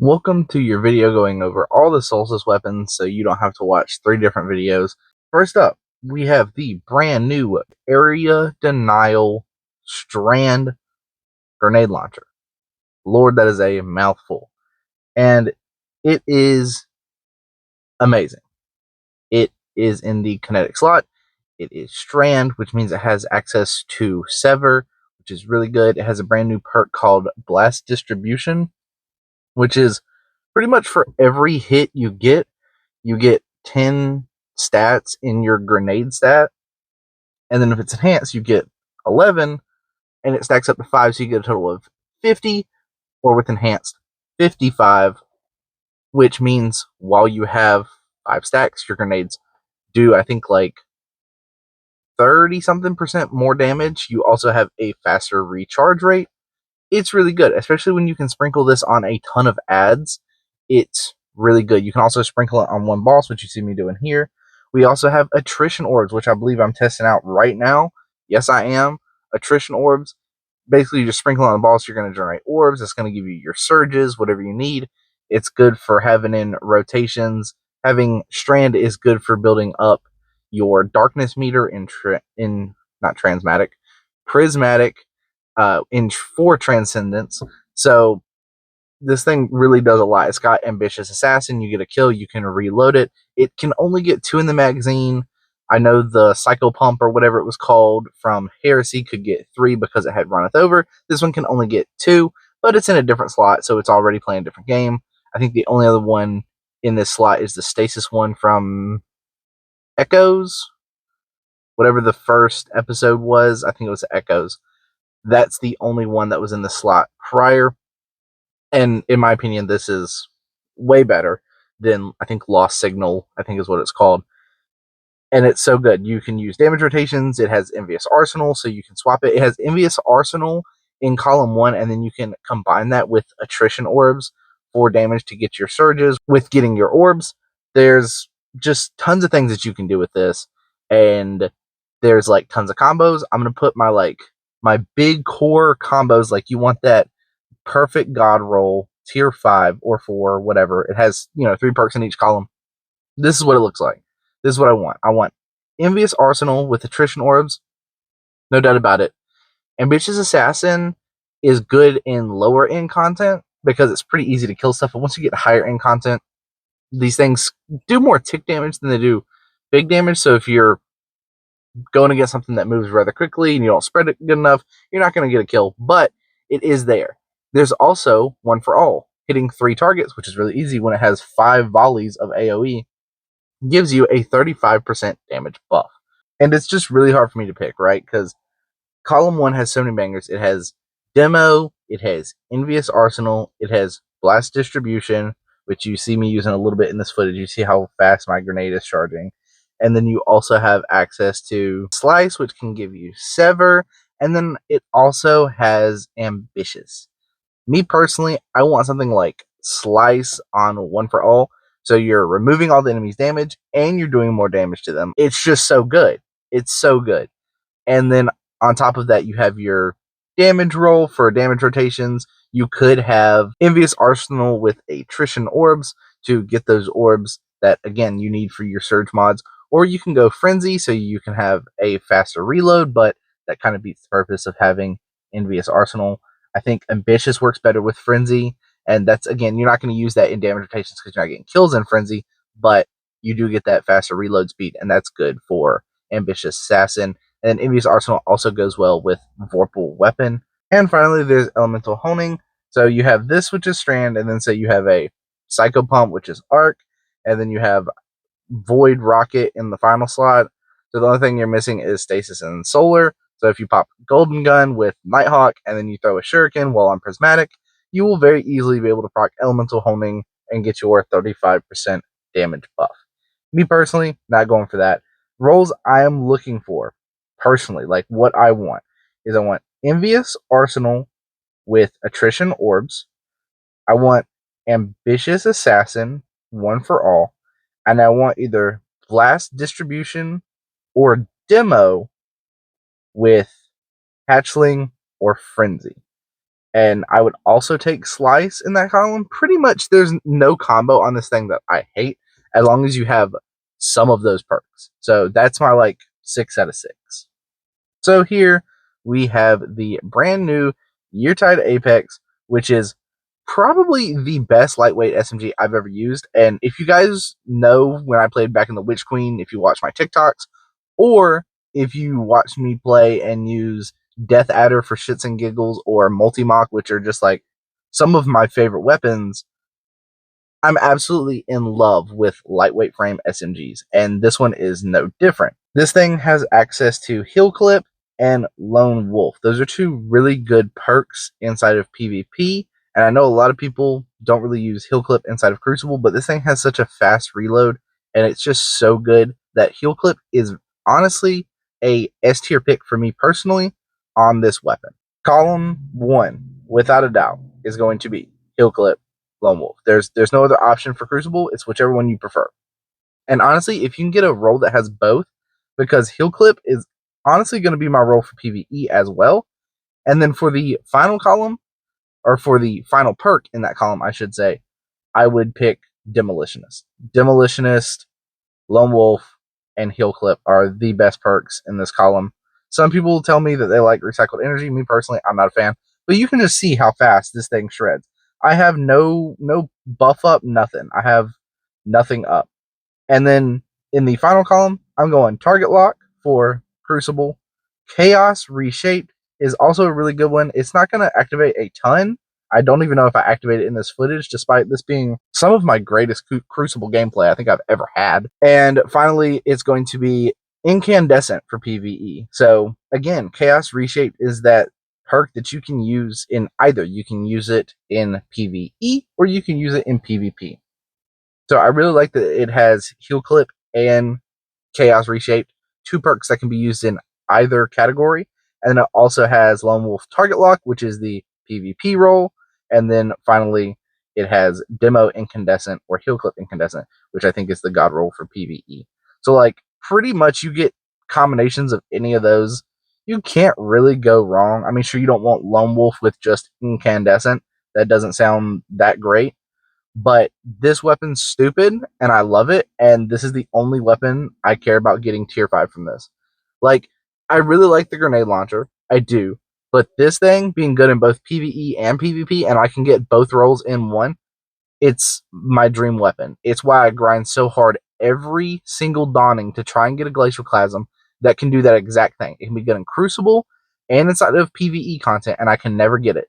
Welcome to your video going over all the Solstice weapons so you don't have to watch 3 different videos. First up, we have the brand new Area Denial Strand Grenade Launcher. Lord, that is a mouthful. And it is amazing. It is in the kinetic slot. It is Strand, which means it has access to Sever, which is really good. It has a brand new perk called Blast Distribution, which is pretty much for every hit you get 10 stats in your grenade stat. And then if it's enhanced, you get 11, and it stacks up to 5, so you get a total of 50, or with enhanced, 55, which means while you have 5 stacks, your grenades do, I think, like 30 something percent more damage. You also have a faster recharge rate. It's really good, especially when you can sprinkle this on a ton of ads. It's really good. You can also sprinkle it on one boss, which you see me doing here. We also have attrition orbs, which I believe I'm testing out right now. Yes, I am. Attrition orbs. Basically, you just sprinkle on the boss, you're going to generate orbs. It's going to give you your surges, whatever you need. It's good for having in rotations. Having Strand is good for building up your darkness meter in not transmatic, prismatic, for transcendence. So this thing really does a lot. It's got ambitious assassin. You get a kill, you can reload it. It can only get 2 in the magazine. I know the Psycho Pump or whatever it was called from Heresy could get 3 because it had runneth over. This one can only get 2, but it's in a different slot, so it's already playing a different game. I think the only other one in this slot is the Stasis one from Echoes. Whatever the first episode was, I think it was Echoes. That's the only one that was in the slot prior. And in my opinion, this is way better than, I think, Lost Signal, I think is what it's called. And it's so good. You can use damage rotations. It has Envious Arsenal, so you can swap it. It has Envious Arsenal in column 1, and then you can combine that with Attrition Orbs for damage to get your surges with getting your orbs. There's just tons of things that you can do with this, and there's like tons of combos. I'm going to put my big core combos, like you want that perfect god roll, tier 5 or 4, whatever. It has, 3 perks in each column. This is what it looks like. This is what I want. I want Envious Arsenal with Attrition Orbs. No doubt about it. Ambitious Assassin is good in lower end content because it's pretty easy to kill stuff. But once you get higher end content, these things do more tick damage than they do big damage. So if you're going against something that moves rather quickly and you don't spread it good enough, you're not going to get a kill. But it is there. There's also One for All. Hitting 3 targets, which is really easy when it has 5 volleys of AoE, gives you a 35% damage buff. And it's just really hard for me to pick, right? Because column 1 has so many bangers. It has Demo, it has Envious Arsenal, it has Blast Distribution, which you see me using a little bit in this footage. You see how fast my grenade is charging. And then you also have access to Slice, which can give you Sever. And then it also has Ambitious. Me personally, I want something like Slice on One for All. So you're removing all the enemy's damage and you're doing more damage to them. It's just so good. It's so good. And then on top of that, you have your damage roll for damage rotations. You could have Envious Arsenal with Attrition Orbs to get those orbs that, again, you need for your Surge mods. Or you can go Frenzy so you can have a faster reload, but that kind of beats the purpose of having Envious Arsenal. I think Ambitious works better with Frenzy. And that's, again, you're not going to use that in damage rotations because you're not getting kills in Frenzy, but you do get that faster reload speed, and that's good for Ambitious Assassin. And Envious Arsenal also goes well with Vorpal Weapon. And finally, there's Elemental Honing. So you have this, which is Strand, and then say you have a Psycho Pump, which is Arc, and then you have Void Rocket in the final slot. So the only thing you're missing is Stasis and Solar. So if you pop Golden Gun with Nighthawk, and then you throw a Shuriken while on Prismatic, you will very easily be able to proc Elemental Honing and get your 35% damage buff. Me personally, not going for that. Roles I am looking for, personally, like what I want, is I want Envious Arsenal with Attrition Orbs. I want Ambitious Assassin, One for All. And I want either Blast Distribution or Demo with Hatchling or Frenzy. And I would also take Slice in that column. Pretty much there's no combo on this thing that I hate, as long as you have some of those perks. So that's my like 6 out of 6. So here we have the brand new Yeartide Apex, which is probably the best lightweight SMG I've ever used. And if you guys know when I played back in the Witch Queen, if you watch my TikToks, or if you watch me play and use Death Adder for shits and giggles, or Multi-Mock, which are just like some of my favorite weapons, I'm absolutely in love with lightweight frame SMGs, and this one is no different. This thing has access to Heal Clip and Lone Wolf. Those are two really good perks inside of PvP, and I know a lot of people don't really use Heal Clip inside of Crucible, but this thing has such a fast reload, and it's just so good that Heal Clip is honestly a S tier pick for me personally on this weapon. Column 1, without a doubt, is going to be Heal Clip, Lone Wolf. There's no other option for Crucible. It's whichever one you prefer. And honestly, if you can get a role that has both, because Heal Clip is honestly going to be my role for PvE as well. And then for the final column, or for the final perk in that column, I should say, I would pick Demolitionist. Demolitionist, Lone Wolf, and Heal Clip are the best perks in this column. Some people tell me that they like recycled energy. Me personally, I'm not a fan. But you can just see how fast this thing shreds. I have no buff up, nothing. I have nothing up. And then in the final column, I'm going Target Lock for Crucible. Chaos Reshaped is also a really good one. It's not going to activate a ton. I don't even know if I activate it in this footage, despite this being some of my greatest Crucible gameplay I think I've ever had. And finally, it's going to be Incandescent for PvE. So again, Chaos Reshaped is that perk that you can use in either. You can use it in PvE or you can use it in PvP. So I really like that it has Heal Clip and Chaos Reshaped, two perks that can be used in either category. And then it also has Lone Wolf Target Lock, which is the PvP role. And then finally, it has Demo Incandescent or Heal Clip Incandescent, which I think is the god role for PvE. So, like, pretty much you get combinations of any of those. You can't really go wrong. I mean, sure, you don't want Lone Wolf with just Incandescent. That doesn't sound that great. But this weapon's stupid, and I love it, and this is the only weapon I care about getting tier 5 from this. Like, I really like the grenade launcher. I do. But this thing, being good in both PvE and PvP, and I can get both roles in one, it's my dream weapon. It's why I grind so hard every single dawning to try and get a Glacial Chasm that can do that exact thing. It can be good in Crucible and inside of PvE content, and I can never get it.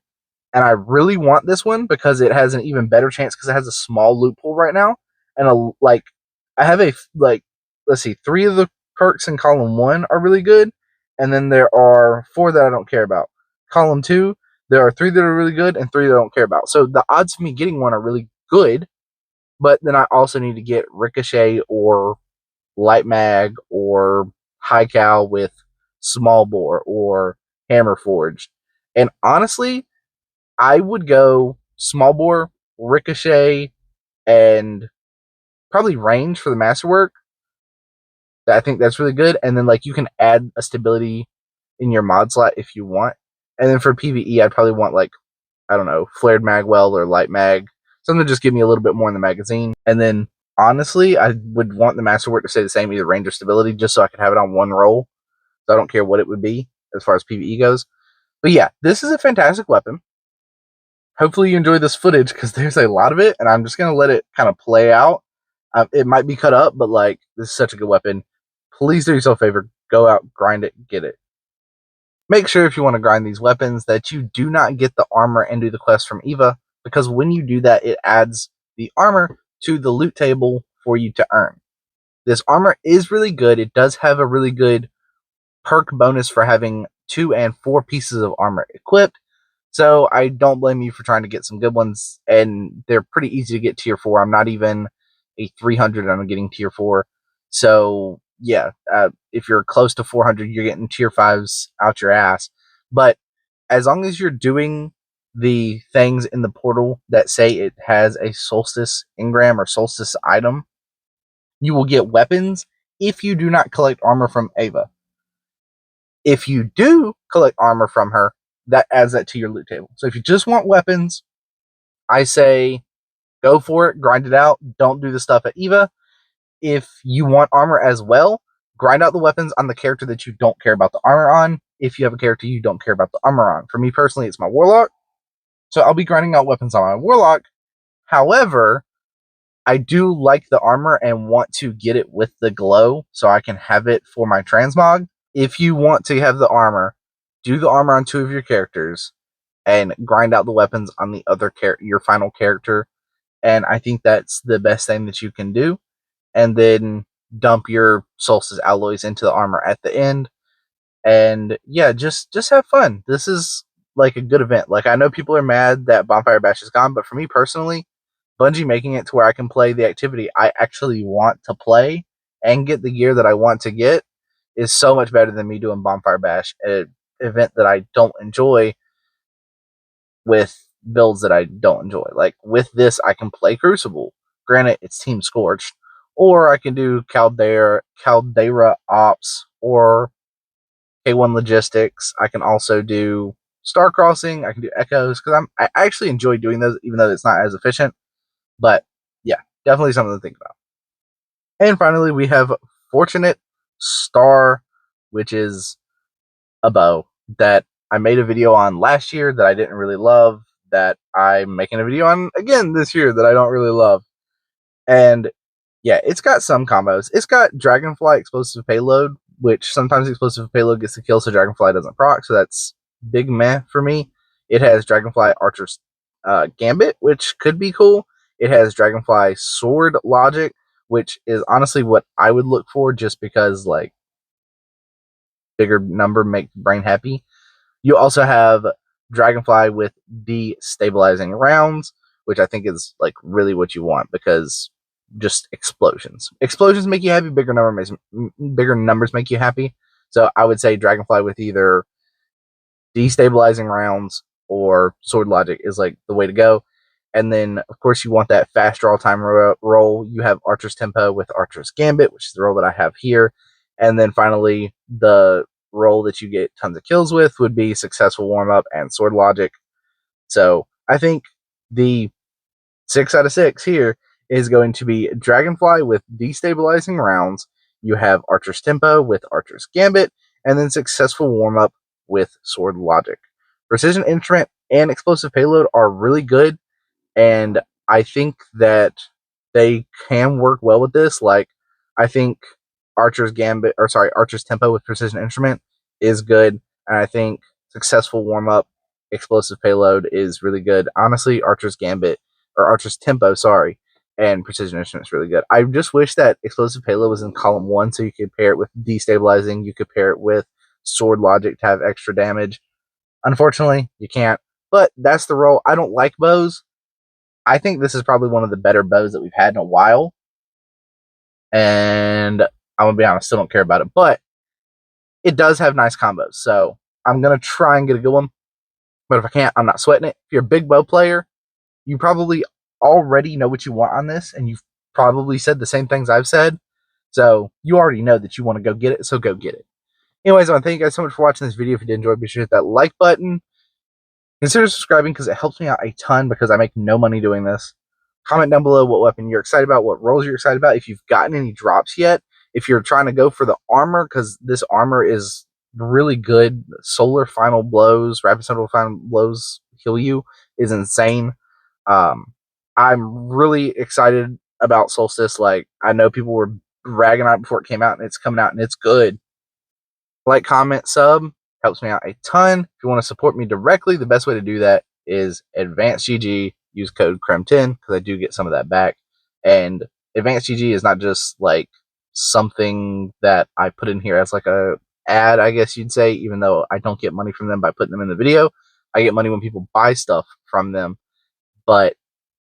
And I really want this one because it has an even better chance because it has a small loophole right now. And I have let's see, 3 of the perks in column 1 are really good, and then there are 4 that I don't care about. Column 2, there are 3 that are really good and 3 that I don't care about. So the odds of me getting one are really good, but then I also need to get Ricochet or Light Mag or High Cal with Small Bore or Hammer Forged. And honestly, I would go Small Bore, Ricochet, and probably Range for the Masterwork. I think that's really good. And then like you can add a stability in your mod slot if you want. And then for PvE, I'd probably want like, I don't know, Flared Magwell or Light Mag. Something to just give me a little bit more in the magazine. And then honestly, I would want the Masterwork to stay the same, either Range or Stability, just so I could have it on one roll. So I don't care what it would be as far as PvE goes. But yeah, this is a fantastic weapon. Hopefully you enjoy this footage because there's a lot of it, and I'm just going to let it kind of play out. It might be cut up, but like, this is such a good weapon. Please do yourself a favor. Go out, grind it, get it. Make sure if you want to grind these weapons that you do not get the armor and do the quest from Eva, because when you do that, it adds the armor to the loot table for you to earn. This armor is really good. It does have a really good perk bonus for having 2 and 4 pieces of armor equipped. So I don't blame you for trying to get some good ones, and they're pretty easy to get tier 4. I'm not even a 300 and I'm getting tier 4. So yeah, if you're close to 400, you're getting tier 5s out your ass. But as long as you're doing the things in the portal that say it has a Solstice engram or Solstice item, you will get weapons if you do not collect armor from Ava. If you do collect armor from her, that adds that to your loot table. So if you just want weapons, I say go for it, grind it out. Don't do the stuff at Eva. If you want armor as well, grind out the weapons on the character that you don't care about the armor on. If you have a character you don't care about the armor on. For me personally, it's my Warlock. So I'll be grinding out weapons on my Warlock. However, I do like the armor and want to get it with the glow so I can have it for my transmog. If you want to have the armor, do the armor on 2 of your characters and grind out the weapons on the other your final character. And I think that's the best thing that you can do. And then dump your Solstice alloys into the armor at the end. And yeah, just have fun. This is like a good event. Like, I know people are mad that Bonfire Bash is gone, but for me personally, Bungie making it to where I can play the activity I actually want to play and get the gear that I want to get is so much better than me doing Bonfire Bash, an event that I don't enjoy with builds that I don't enjoy. Like, with this, I can play Crucible. Granted, it's Team Scorched. Or I can do Caldera Ops or K1 Logistics. I can also do Star Crossing. I can do Echoes because I actually enjoy doing those, even though it's not as efficient. But yeah, definitely something to think about. And finally, we have Fortunate Star, which is a bow that I made a video on last year that I didn't really love, that I'm making a video on again this year that I don't really love. And yeah, it's got some combos. It's got Dragonfly Explosive Payload, which sometimes Explosive Payload gets the kill, so Dragonfly doesn't proc, so that's big meh for me. It has Dragonfly Archer's Gambit, which could be cool. It has Dragonfly Sword Logic, which is honestly what I would look for, just because, like, bigger number make brain happy. You also have Dragonfly with destabilizing rounds, which I think is like really what you want, because just explosions. Explosions make you happy. Bigger numbers make you happy. So I would say Dragonfly with either destabilizing rounds or sword logic is like the way to go. And then, of course, you want that fast draw time roll. You have Archer's Tempo with Archer's Gambit, which is the roll that I have here. And then finally, the roll that you get tons of kills with would be Successful Warm Up and Sword Logic. So I think the 6 out of 6 here is going to be Dragonfly with Destabilizing Rounds. You have Archer's Tempo with Archer's Gambit, and then Successful Warm Up with Sword Logic. Precision Instrument and Explosive Payload are really good, and I think that they can work well with this. Like, I think Archer's Tempo with Precision Instrument is good, and I think Successful Warm Up, Explosive Payload is really good. Honestly, Archer's Tempo, and Precision Instrument is really good. I just wish that Explosive Payload was in column 1, so you could pair it with Destabilizing, you could pair it with Sword Logic to have extra damage. Unfortunately, you can't, but that's the roll. I don't like bows. I think this is probably one of the better bows that we've had in a while. And I'm going to be honest, still don't care about it. But it does have nice combos. So I'm going to try and get a good one. But if I can't, I'm not sweating it. If you're a big bow player, you probably already know what you want on this. And you've probably said the same things I've said. So you already know that you want to go get it. So go get it. Anyways, I want to thank you guys so much for watching this video. If you did enjoy, be sure to hit that like button. Consider subscribing because it helps me out a ton, because I make no money doing this. Comment down below what weapon you're excited about, what rolls you're excited about, if you've gotten any drops yet, if you're trying to go for the armor, because this armor is really good. Solar Final Blows, Rapid Solar Final Blows heal you is insane. I'm really excited about Solstice. Like, I know people were ragging on it before it came out, and it's coming out and it's good. Like, comment, sub. Helps me out a ton. If you want to support me directly, the best way to do that is Advanced GG. Use code CREM10 because I do get some of that back. And Advanced GG is not just like something that I put in here as like a ad, I guess you'd say, even though I don't get money from them by putting them in the video. I get money when people buy stuff from them. But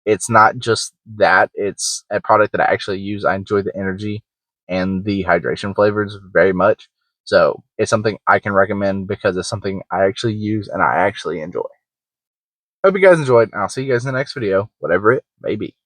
it's not just that. It's a product that I actually use. I enjoy the energy and the hydration flavors very much. So it's something I can recommend because it's something I actually use and I actually enjoy. Hope you guys enjoyed, and I'll see you guys in the next video, whatever it may be.